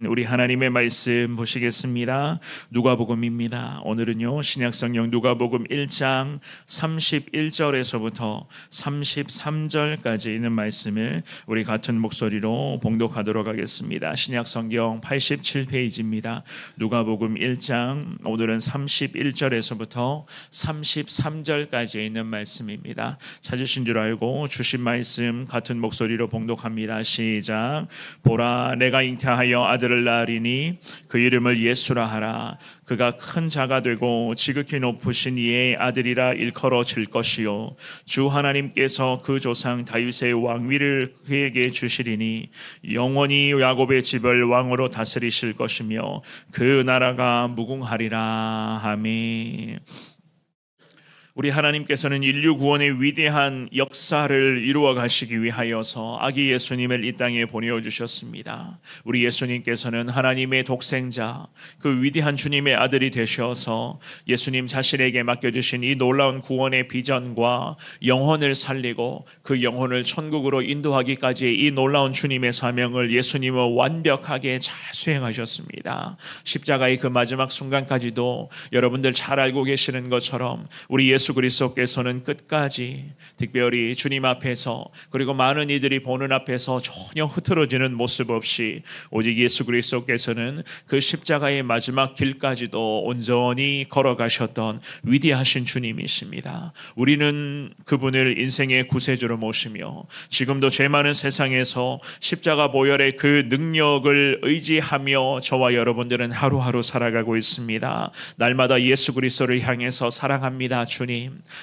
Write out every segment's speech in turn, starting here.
우리 하나님의 말씀 보시겠습니다. 누가복음입니다. 오늘은요 신약성경 누가복음 1장 31절에서부터 33절까지 있는 말씀을 우리 같은 목소리로 봉독하도록 하겠습니다. 신약성경 87페이지입니다. 누가복음 1장 오늘은 31절에서부터 33절까지 있는 말씀입니다. 찾으신 줄 알고 주신 말씀 같은 목소리로 봉독합니다. 시작. 보라, 내가 잉태하여 아들을 낳으리니 그 이름을 예수라 하라. 그가 큰 자가 되고 지극히 높으신 이의 아들이라 일컬어질 것이요 주 하나님께서 그 조상 다윗의 왕위를 그에게 주시리니 영원히 야곱의 집을 왕으로 다스리실 것이며 그 나라가 무궁하리라. 아멘. 우리 하나님께서는 인류 구원의 위대한 역사를 이루어 가시기 위하여서 아기 예수님을 이 땅에 보내주셨습니다. 우리 예수님께서는 하나님의 독생자, 그 위대한 주님의 아들이 되셔서 예수님 자신에게 맡겨주신 이 놀라운 구원의 비전과 영혼을 살리고 그 영혼을 천국으로 인도하기까지의 이 놀라운 주님의 사명을 예수님은 완벽하게 잘 수행하셨습니다. 십자가의 그 마지막 순간까지도 여러분들 잘 알고 계시는 것처럼 우리 예수 그리스도께서는 끝까지 특별히 주님 앞에서 그리고 많은 이들이 보는 앞에서 전혀 흐트러지는 모습 없이 오직 예수 그리스도께서는 그 십자가의 마지막 길까지도 온전히 걸어가셨던 위대하신 주님이십니다. 우리는 그분을 인생의 구세주로 모시며 지금도 죄 많은 세상에서 십자가 보혈의 그 능력을 의지하며 저와 여러분들은 하루하루 살아가고 있습니다. 날마다 예수 그리스도를 향해서 사랑합니다 주님,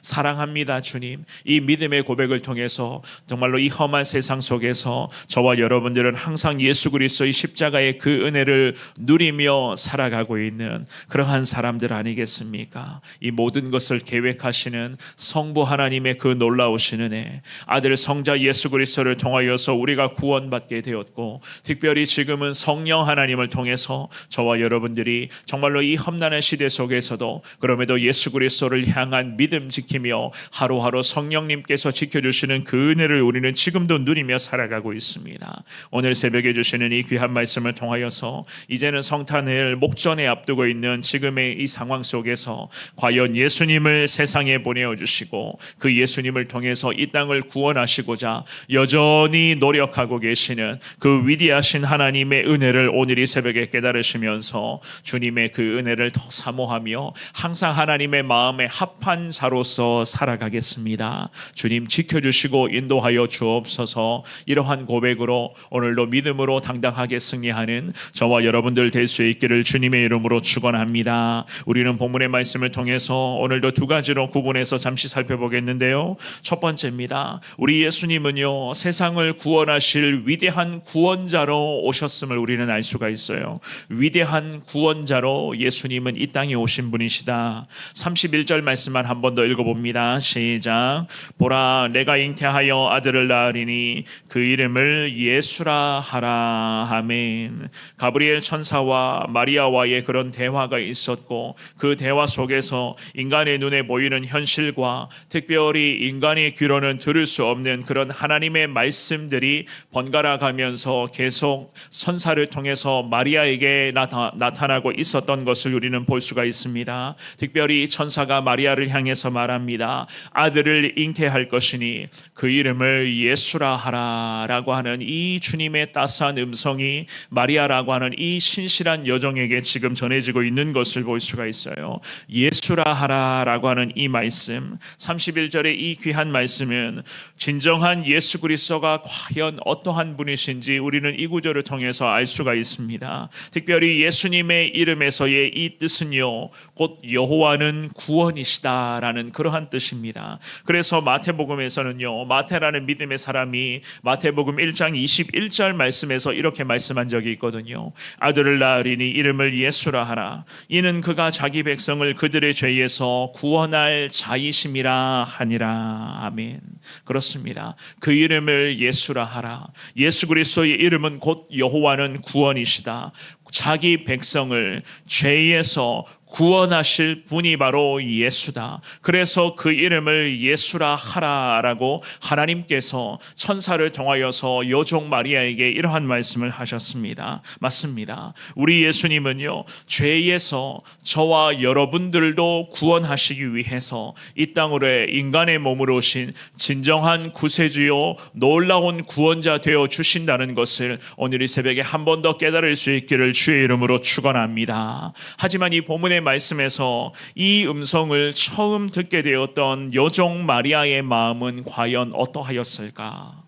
사랑합니다 주님, 이 믿음의 고백을 통해서 정말로 이 험한 세상 속에서 저와 여러분들은 항상 예수 그리스도의 십자가의 그 은혜를 누리며 살아가고 있는 그러한 사람들 아니겠습니까? 이 모든 것을 계획하시는 성부 하나님의 그 놀라우신 은혜, 아들 성자 예수 그리스도를 통하여서 우리가 구원받게 되었고 특별히 지금은 성령 하나님을 통해서 저와 여러분들이 정말로 이 험난한 시대 속에서도 그럼에도 예수 그리스도를 향한 믿음 지키며 하루하루 성령님께서 지켜주시는 그 은혜를 우리는 지금도 누리며 살아가고 있습니다. 오늘 새벽에 주시는 이 귀한 말씀을 통하여서 이제는 성탄을 목전에 앞두고 있는 지금의 이 상황 속에서 과연 예수님을 세상에 보내어주시고 그 예수님을 통해서 이 땅을 구원하시고자 여전히 노력하고 계시는 그 위대하신 하나님의 은혜를 오늘 이 새벽에 깨달으시면서 주님의 그 은혜를 더 사모하며 항상 하나님의 마음에 합한 자로서 살아가겠습니다. 주님 지켜주시고 인도하여 주옵소서. 이러한 고백으로 오늘도 믿음으로 당당하게 승리하는 저와 여러분들 될 수 있기를 주님의 이름으로 축원합니다. 우리는 본문의 말씀을 통해서 오늘도 두 가지로 구분해서 잠시 살펴보겠는데요. 첫 번째입니다. 우리 예수님은요 세상을 구원하실 위대한 구원자로 오셨음을 우리는 알 수가 있어요. 위대한 구원자로 예수님은 이 땅에 오신 분이시다. 31절 말씀만 한 번 더 읽어봅니다. 시작. 보라, 내가 잉태하여 아들을 낳으리니 그 이름을 예수라 하라. 아멘. 가브리엘 천사와 마리아와의 그런 대화가 있었고 그 대화 속에서 인간의 눈에 보이는 현실과 특별히 인간의 귀로는 들을 수 없는 그런 하나님의 말씀들이 번갈아 가면서 계속 천사를 통해서 마리아에게 나타나고 있었던 것을 우리는 볼 수가 있습니다. 특별히 천사가 마리아를 향해서 말합니다. 아들을 잉태할 것이니 그 이름을 예수라 하라 라고 하는 이 주님의 따스한 음성이 마리아라고 하는 이 신실한 여종에게 지금 전해지고 있는 것을 볼 수가 있어요. 예수라 하라 라고 하는 이 말씀, 31절의 이 귀한 말씀은 진정한 예수 그리스도가 과연 어떠한 분이신지 우리는 이 구절을 통해서 알 수가 있습니다. 특별히 예수님의 이름에서의 이 뜻은요 곧 여호와는 구원이시다라는 그러한 뜻입니다. 그래서 마태복음에서는요 마태라는 믿음의 사람이 마태복음 1장 21절 말씀에서 이렇게 말씀한 적이 있거든요. 아들을 낳으리니 이름을 예수라 하라. 이는 그가 자기 백성을 그들의 죄에서 구원할 자이심이라 하니라. 아멘. 그렇습니다. 그 이름을 예수라 하라. 예수 그리스도의 이름은 곧 여호와는 구원이시다. 자기 백성을 죄에서 구원하실 분이 바로 예수다. 그래서 그 이름을 예수라 하라라고 하나님께서 천사를 통하여서 여종 마리아에게 이러한 말씀을 하셨습니다. 맞습니다. 우리 예수님은요, 죄에서 저와 여러분들도 구원하시기 위해서 이 땅으로 인간의 몸으로 오신 진정한 구세주요 놀라운 구원자 되어 주신다는 것을 오늘 이 새벽에 한 번 더 깨달을 수 있기를 주의 이름으로 축원합니다. 하지만 이 본문의 말씀에서 이 음성을 처음 듣게 되었던 여종 마리아의 마음은 과연 어떠하였을까?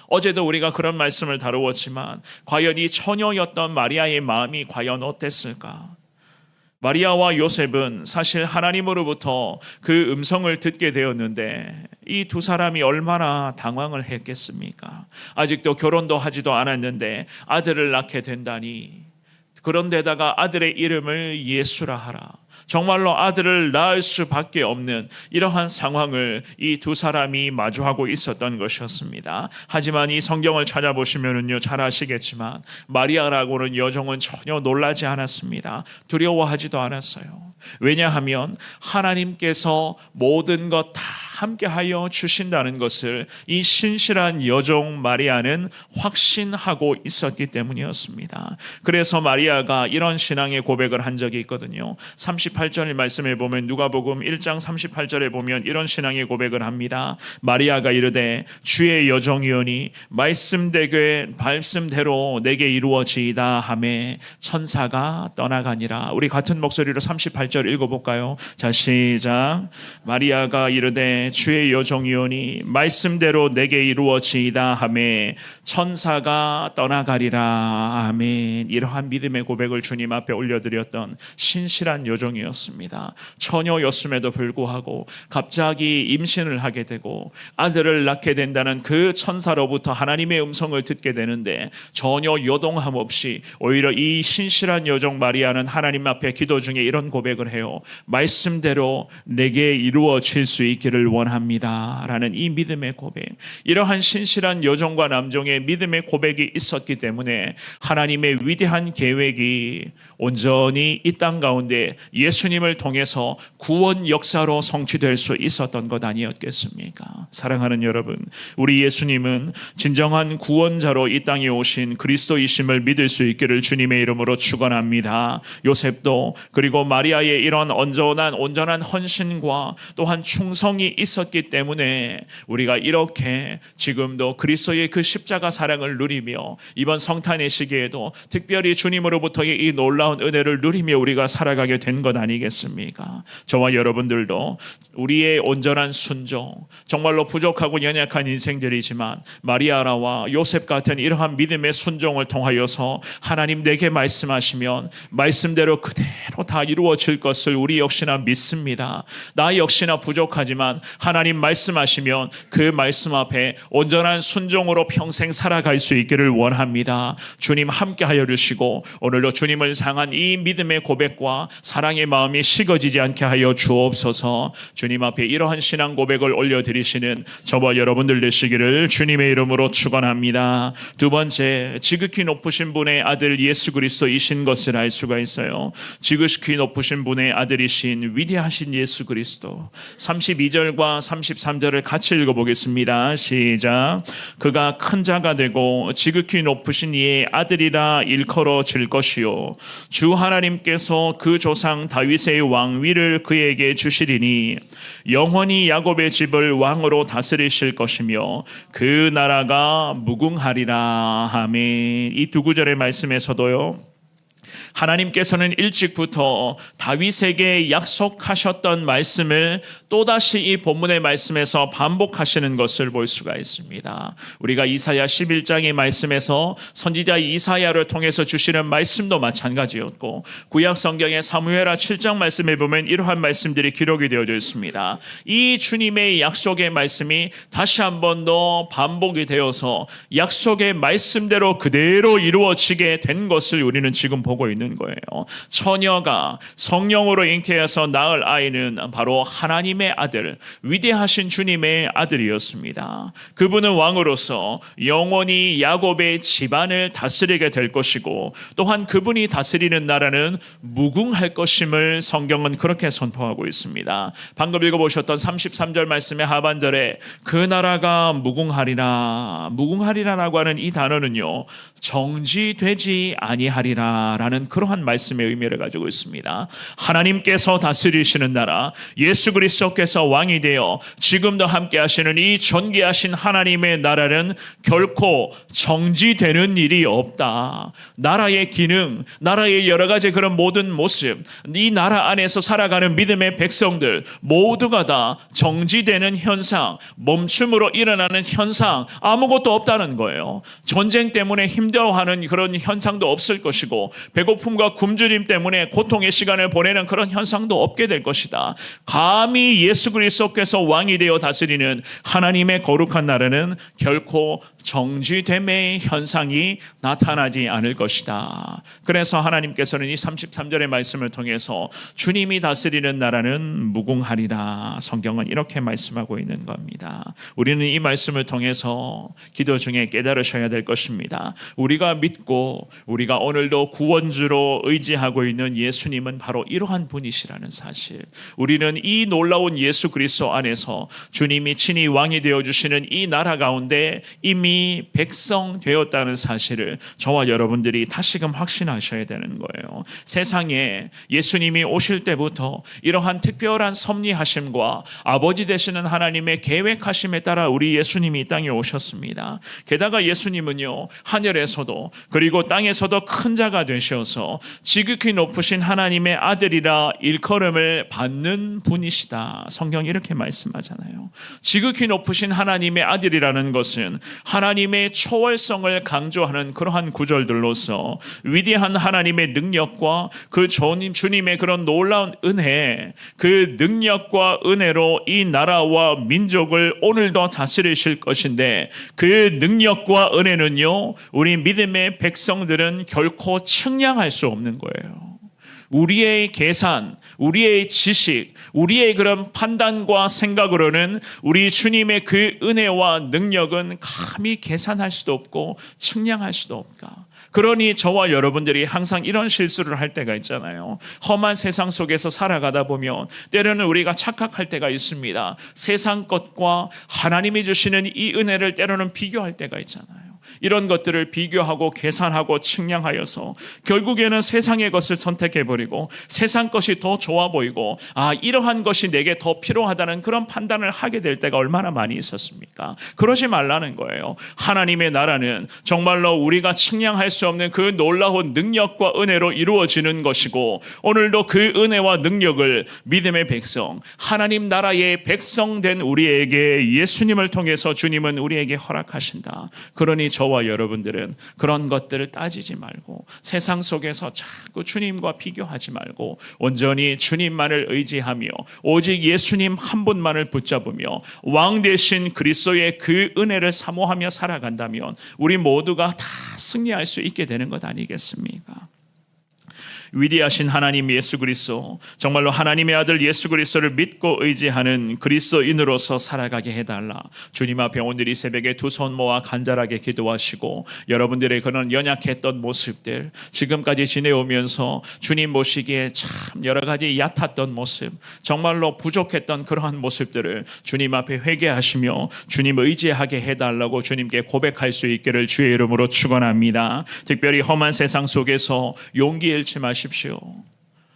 어제도 우리가 그런 말씀을 다루었지만 과연 이 처녀였던 마리아의 마음이 과연 어땠을까? 마리아와 요셉은 사실 하나님으로부터 그 음성을 듣게 되었는데 이 두 사람이 얼마나 당황을 했겠습니까? 아직도 결혼도 하지도 않았는데 아들을 낳게 된다니, 그런데다가 아들의 이름을 예수라 하라. 정말로 아들을 낳을 수밖에 없는 이러한 상황을 이 두 사람이 마주하고 있었던 것이었습니다. 하지만 이 성경을 찾아보시면은요, 잘 아시겠지만 마리아라고는 여종은 전혀 놀라지 않았습니다. 두려워하지도 않았어요. 왜냐하면 하나님께서 모든 것 다 함께하여 주신다는 것을 이 신실한 여종 마리아는 확신하고 있었기 때문이었습니다. 그래서 마리아가 이런 신앙의 고백을 한 적이 있거든요. 38절 말씀에 보면, 누가복음 1장 38절에 보면 이런 신앙의 고백을 합니다. 마리아가 이르되 주의 여종이오니 말씀대로 내게 이루어지이다 하매 천사가 떠나가니라. 우리 같은 목소리로 38절 읽어볼까요? 자, 시작. 마리아가 이르되 주의 여종이오니 말씀대로 내게 이루어지이다 하매 천사가 떠나가리라. 아멘. 이러한 믿음의 고백을 주님 앞에 올려드렸던 신실한 여종이었습니다. 처녀였음에도 불구하고 갑자기 임신을 하게 되고 아들을 낳게 된다는 그 천사로부터 하나님의 음성을 듣게 되는데 전혀 요동함 없이 오히려 이 신실한 여종 마리아는 하나님 앞에 기도 중에 이런 고백을 해요. 말씀대로 내게 이루어질 수 있기를 원합니다 라는 이 믿음의 고백, 이러한 신실한 여종과 남종의 믿음의 고백이 있었기 때문에 하나님의 위대한 계획이 온전히 이 땅 가운데 예수님을 통해서 구원 역사로 성취될 수 있었던 것 아니었겠습니까? 사랑하는 여러분, 우리 예수님은 진정한 구원자로 이 땅에 오신 그리스도이심을 믿을 수 있기를 주님의 이름으로 축원합니다. 요셉도 그리고 마리아의 이런 온전한 헌신과 또한 충성이 있었기 때문에 우리가 이렇게 지금도 그리스도의 그 십자가 사랑을 누리며 이번 성탄의 시기에도 특별히 주님으로부터의 이 놀라운 은혜를 누리며 우리가 살아가게 된 것 아니겠습니까? 저와 여러분들도 우리의 온전한 순종, 정말로 부족하고 연약한 인생들이지만 마리아라와 요셉 같은 이러한 믿음의 순종을 통하여서 하나님 내게 말씀하시면 말씀대로 그대로 다 이루어질 것을 우리 역시나 믿습니다. 나 역시나 부족하지만 하나님 말씀하시면 그 말씀 앞에 온전한 순종으로 평생 살아갈 수 있기를 원합니다. 주님 함께하여 주시고 오늘도 주님을 향한 이 믿음의 고백과 사랑의 마음이 식어지지 않게 하여 주옵소서. 주님 앞에 이러한 신앙 고백을 올려드리시는 저와 여러분들 되시기를 주님의 이름으로 축원합니다. 두 번째, 지극히 높으신 분의 아들 예수 그리스도이신 것을 알 수가 있어요. 지극히 높으신 분의 아들이신 위대하신 예수 그리스도. 32절과 33절을 같이 읽어보겠습니다. 시작. 그가 큰 자가 되고 지극히 높으신 이의 아들이라 일컬어질 것이요 주 하나님께서 그 조상 다윗의 왕위를 그에게 주시리니 영원히 야곱의 집을 왕으로 다스리실 것이며 그 나라가 무궁하리라. 아멘. 이 두 구절의 말씀에서도요, 하나님께서는 일찍부터 다윗에게 약속하셨던 말씀을 또다시 이 본문의 말씀에서 반복하시는 것을 볼 수가 있습니다. 우리가 이사야 11장의 말씀에서 선지자 이사야를 통해서 주시는 말씀도 마찬가지였고, 구약 성경의 사무엘하 7장 말씀에 보면 이러한 말씀들이 기록이 되어져 있습니다. 이 주님의 약속의 말씀이 다시 한 번 더 반복이 되어서 약속의 말씀대로 그대로 이루어지게 된 것을 우리는 지금 보고 보고 있는 거예요. 처녀가 성령으로 잉태해서 낳을 아이는 바로 하나님의 아들, 위대하신 주님의 아들이었습니다. 그분은 왕으로서 영원히 야곱의 집안을 다스리게 될 것이고, 또한 그분이 다스리는 나라는 무궁할 것임을 성경은 그렇게 선포하고 있습니다. 방금 읽어보셨던 33절 말씀의 하반절에 그 나라가 무궁하리라라고 하는 이 단어는요, 정지되지 아니하리라 라는 그러한 말씀의 의미를 가지고 있습니다. 하나님께서 다스리시는 나라, 예수 그리스도께서 왕이 되어 지금도 함께 하시는 이 존귀하신 하나님의 나라는 결코 정지되는 일이 없다. 나라의 기능, 나라의 여러 가지 그런 모든 모습, 이 나라 안에서 살아가는 믿음의 백성들 모두가 다 정지되는 현상, 멈춤으로 일어나는 현상 아무것도 없다는 거예요. 전쟁 때문에 힘들어하는 그런 현상도 없을 것이고, 배고픔과 굶주림 때문에 고통의 시간을 보내는 그런 현상도 없게 될 것이다. 감히 예수 그리스도께서 왕이 되어 다스리는 하나님의 거룩한 나라는 결코 정지됨의 현상이 나타나지 않을 것이다. 그래서 하나님께서는 이 33절의 말씀을 통해서 주님이 다스리는 나라는 무궁하리라, 성경은 이렇게 말씀하고 있는 겁니다. 우리는 이 말씀을 통해서 기도 중에 깨달으셔야 될 것입니다. 우리가 믿고 우리가 오늘도 구원주로 의지하고 있는 예수님은 바로 이러한 분이시라는 사실, 우리는 이 놀라운 예수 그리스도 안에서 주님이 친히 왕이 되어주시는 이 나라 가운데 이미 백성 되었다는 사실을 저와 여러분들이 다시금 확신하셔야 되는 거예요. 세상에 예수님이 오실 때부터 이러한 특별한 섭리하심과 아버지 되시는 하나님의 계획하심에 따라 우리 예수님이 이 땅에 오셨습니다. 게다가 예수님은요, 하늘에서도 그리고 땅에서도 큰 자가 되셔서 지극히 높으신 하나님의 아들이라 일컬음을 받는 분이시다. 성경이 이렇게 말씀하잖아요. 지극히 높으신 하나님의 아들이라는 것은 하나님의 초월성을 강조하는 그러한 구절들로서 위대한 하나님의 능력과 그 주님의 그런 놀라운 은혜, 그 능력과 은혜로 이 나라와 민족을 오늘도 다스리실 것인데, 그 능력과 은혜는요, 우리 믿음의 백성들은 결코 측량할 수 없는 거예요. 우리의 계산, 우리의 지식, 우리의 그런 판단과 생각으로는 우리 주님의 그 은혜와 능력은 감히 계산할 수도 없고 측량할 수도 없다. 그러니 저와 여러분들이 항상 이런 실수를 할 때가 있잖아요. 험한 세상 속에서 살아가다 보면 때로는 우리가 착각할 때가 있습니다. 세상 것과 하나님이 주시는 이 은혜를 때로는 비교할 때가 있잖아요. 이런 것들을 비교하고 계산하고 측량하여서 결국에는 세상의 것을 선택해버리고 세상 것이 더 좋아 보이고, 이러한 것이 내게 더 필요하다는 그런 판단을 하게 될 때가 얼마나 많이 있었습니까? 그러지 말라는 거예요. 하나님의 나라는 정말로 우리가 측량할 수 없는 그 놀라운 능력과 은혜로 이루어지는 것이고, 오늘도 그 은혜와 능력을 믿음의 백성, 하나님 나라의 백성된 우리에게 예수님을 통해서 주님은 우리에게 허락하신다. 그러니 저와 여러분들은 그런 것들을 따지지 말고 세상 속에서 자꾸 주님과 비교하지 말고 온전히 주님만을 의지하며 오직 예수님 한 분만을 붙잡으며 왕 되신 그리스도의 그 은혜를 사모하며 살아간다면 우리 모두가 다 승리할 수 있게 되는 것 아니겠습니까? 위대하신 하나님 예수 그리스도, 정말로 하나님의 아들 예수 그리스도를 믿고 의지하는 그리스도인으로서 살아가게 해달라. 주님 앞에 오늘 이 새벽에 두 손 모아 간절하게 기도하시고, 여러분들의 그런 연약했던 모습들, 지금까지 지내오면서 주님 모시기에 참 여러 가지 얕았던 모습, 정말로 부족했던 그러한 모습들을 주님 앞에 회개하시며 주님 의지하게 해달라고 주님께 고백할 수 있기를 주의 이름으로 축원합니다. 특별히 험한 세상 속에서 용기 잃지 마십시오.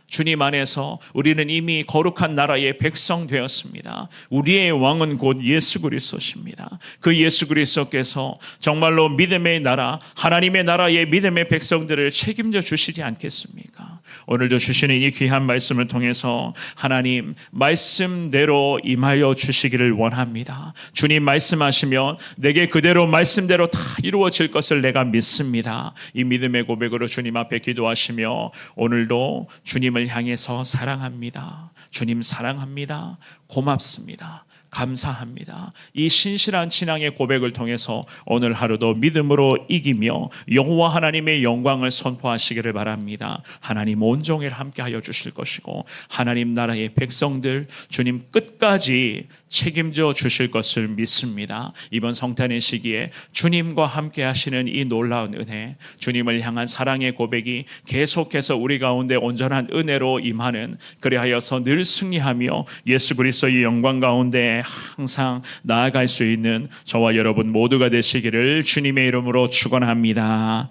주님 안에서 우리는 이미 거룩한 나라의 백성 되었습니다. 우리의 왕은 곧 예수 그리스도십니다. 그 예수 그리스도께서 정말로 믿음의 나라, 하나님의 나라의 믿음의 백성들을 책임져 주시지 않겠습니까? 오늘도 주시는 이 귀한 말씀을 통해서 하나님 말씀대로 임하여 주시기를 원합니다. 주님 말씀하시면 내게 그대로 말씀대로 다 이루어질 것을 내가 믿습니다. 이 믿음의 고백으로 주님 앞에 기도하시며 오늘도 주님을 향해서 사랑합니다. 주님 사랑합니다. 고맙습니다. 감사합니다. 이 신실한 신앙의 고백을 통해서 오늘 하루도 믿음으로 이기며 여호와 하나님의 영광을 선포하시기를 바랍니다. 하나님 온종일 함께하여 주실 것이고 하나님 나라의 백성들 주님 끝까지 책임져 주실 것을 믿습니다. 이번 성탄의 시기에 주님과 함께 하시는 이 놀라운 은혜, 주님을 향한 사랑의 고백이 계속해서 우리 가운데 온전한 은혜로 임하는, 그리하여서 늘 승리하며 예수 그리스도의 영광 가운데 항상 나아갈 수 있는 저와 여러분 모두가 되시기를 주님의 이름으로 축원합니다.